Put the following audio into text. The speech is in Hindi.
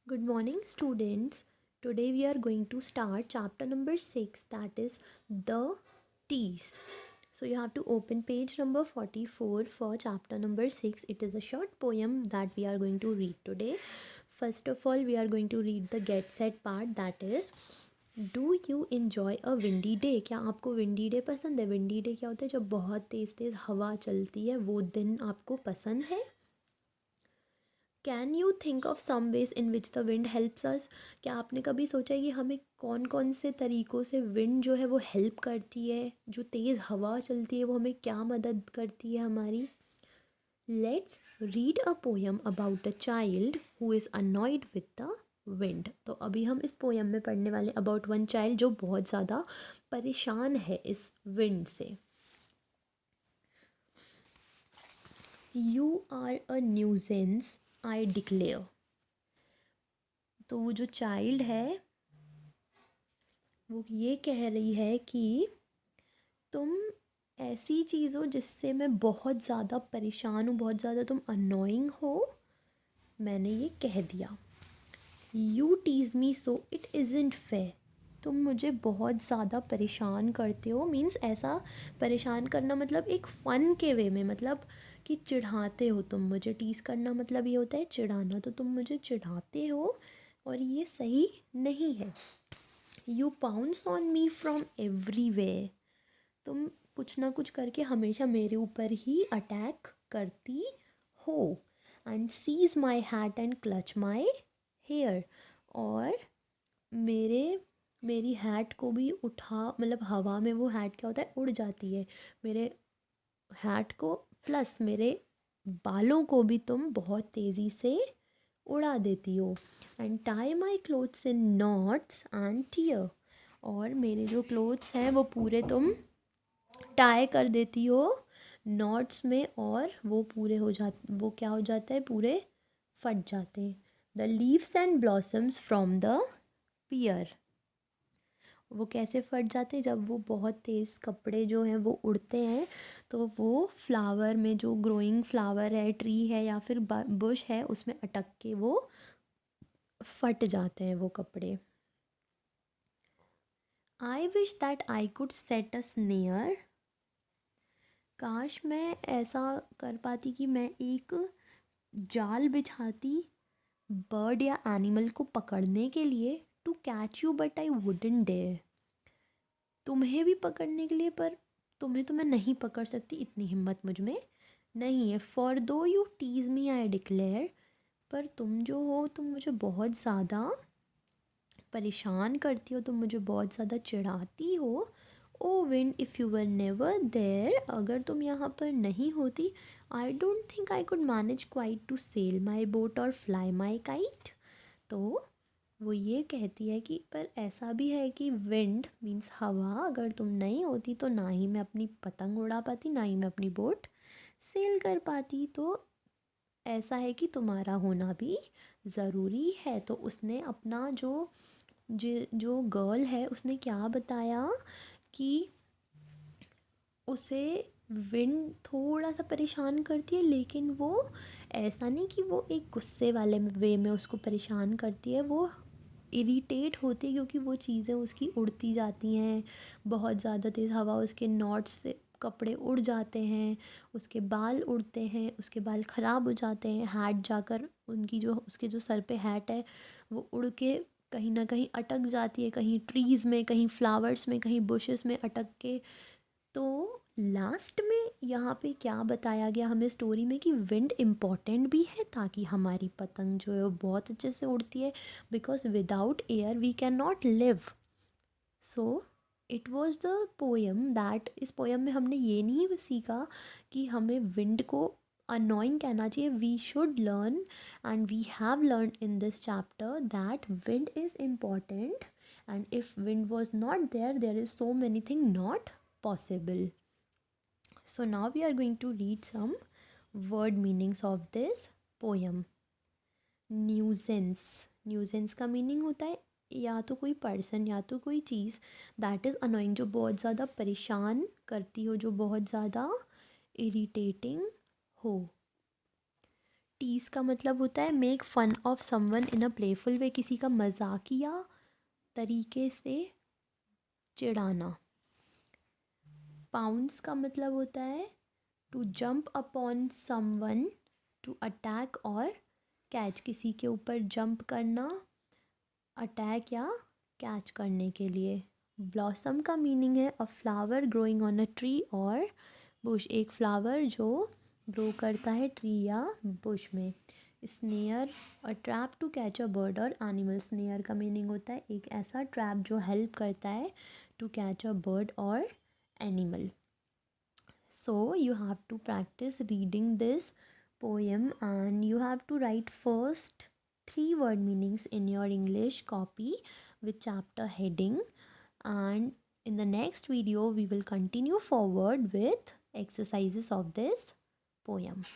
Good morning, students. Today we are going to start chapter number 6, that is the T's. So you have to open page number 44 for chapter number 6. It is a short poem that we are going to read today. First of all, we are going to read the get set part, that is do you enjoy a windy day. क्या आपको विंडी डे पसंद है? विंडी डे क्या होता है? जब बहुत तेज़ तेज़ हवा चलती है, वो दिन आपको पसंद है? Can you think of some ways in which the wind helps us. क्या आपने कभी सोचा है कि हमें कौन कौन से तरीक़ों से विंड जो है वो हेल्प करती है? जो तेज़ हवा चलती है वो हमें क्या मदद करती है हमारी? Let's read a poem about a child who is annoyed with the wind. तो अभी हम इस पोएम में पढ़ने वाले अबाउट वन चाइल्ड जो बहुत ज़्यादा परेशान है इस विंड से। You are a nuisance I declare. तो वो जो चाइल्ड है वो ये कह रही है कि तुम ऐसी चीज़ हो जिससे मैं बहुत ज़्यादा परेशान हूँ, बहुत ज़्यादा तुम अनोइंग हो, मैंने ये कह दिया। You tease me so it isn't fair. तुम मुझे बहुत ज़्यादा परेशान करते हो, मीन्स ऐसा परेशान करना मतलब एक फ़न के वे में, मतलब कि चिढ़ाते हो तुम मुझे। टीज़ करना मतलब ये होता है चिढ़ाना, तो तुम मुझे चिढ़ाते हो और ये सही नहीं है। You pounce on me from everywhere. तुम कुछ ना कुछ करके हमेशा मेरे ऊपर ही अटैक करती हो। And seize my hat and clutch my hair. और मेरे मेरी हैट को भी उठा, मतलब हवा में वो हैट क्या होता है, उड़ जाती है। मेरे हैट को प्लस मेरे बालों को भी तुम बहुत तेज़ी से उड़ा देती हो। And tie my clothes in knots and tear. और मेरे जो क्लोथ्स हैं वो पूरे तुम टाई कर देती हो नॉट्स में, और वो पूरे हो जाते, वो क्या हो जाता है, पूरे फट जाते हैं। The leaves and blossoms from the pear. वो कैसे फट जाते हैं? जब वो बहुत तेज़ कपड़े जो हैं वो उड़ते हैं तो वो फ्लावर में, जो ग्रोइंग फ्लावर है, ट्री है या फिर बुश है, उसमें अटक के वो फट जाते हैं वो कपड़े। I wish that I could set a snare. काश मैं ऐसा कर पाती कि मैं एक जाल बिछाती बर्ड या एनिमल को पकड़ने के लिए। To catch you but I wouldn't dare. तुम्हें भी पकड़ने के लिए, पर तुम्हें तो मैं नहीं पकड़ सकती, इतनी हिम्मत मुझ में नहीं है। For do you tease me I declare. पर तुम जो हो, तुम मुझे बहुत ज़्यादा परेशान करती हो, तुम मुझे बहुत ज़्यादा चिढ़ाती हो। O wind if you were never there. अगर तुम यहाँ पर नहीं होती, I don't think I could manage quite to sail my boat और फ्लाई माई काइट। तो वो ये कहती है कि पर ऐसा भी है कि विंड मीन्स हवा, अगर तुम नहीं होती तो ना ही मैं अपनी पतंग उड़ा पाती, ना ही मैं अपनी बोट सेल कर पाती। तो ऐसा है कि तुम्हारा होना भी ज़रूरी है। तो उसने अपना जो गर्ल है उसने क्या बताया कि उसे विंड थोड़ा सा परेशान करती है, लेकिन वो ऐसा नहीं कि वो एक गुस्से वाले वे में उसको परेशान करती है। वो इरिटेट होती है क्योंकि वो चीज़ें उसकी उड़ती जाती हैं, बहुत ज़्यादा तेज़ हवा, उसके नॉट्स से कपड़े उड़ जाते हैं, उसके बाल उड़ते हैं, उसके बाल ख़राब हो जाते हैं। हैट जाकर उनकी जो उसके जो सर पे हैट है वो उड़ के कहीं ना कहीं अटक जाती है, कहीं ट्रीज़ में, कहीं फ्लावर्स में, कहीं बुशेस में अटक के। तो लास्ट में यहाँ पे क्या बताया गया हमें स्टोरी में कि विंड इम्पॉर्टेंट भी है, ताकि हमारी पतंग जो है वो बहुत अच्छे से उड़ती है। Because without air we can not live. So it was the poem that, इस पोएम में हमने ये नहीं सीखा कि हमें विंड को अनोइंग कहना चाहिए। We should learn and we have learn in this chapter that wind is important, and if wind was not there, there is so many things not possible. So now we are going to read some word meanings of this poem. न्यूजेंस। न्यूजेंस का मीनिंग होता है या तो कोई पर्सन या तो कोई चीज़ दैट इज़ अनोइंग, जो बहुत ज़्यादा परेशान करती हो, जो बहुत ज़्यादा इरिटेटिंग हो। टीज का मतलब होता है make fun of someone in a playful way, किसी का मजाकिया तरीके से चिढ़ाना। पाउंस का मतलब होता है to jump upon someone, to attack और कैच, किसी के ऊपर जंप करना अटैक या कैच करने के लिए। ब्लॉसम का मीनिंग है a flower growing on a tree और बुश, एक फ्लावर जो ग्रो करता है ट्री या बुश में। Snare a trap to catch a bird और एनिमल, स्नेयर का मीनिंग होता है एक ऐसा ट्रैप जो हेल्प करता है टू कैच अ बर्ड और animal. So you have to practice reading this poem and you have to write first 3 word meanings in your English copy with chapter heading, and in the next video we will continue forward with exercises of this poem.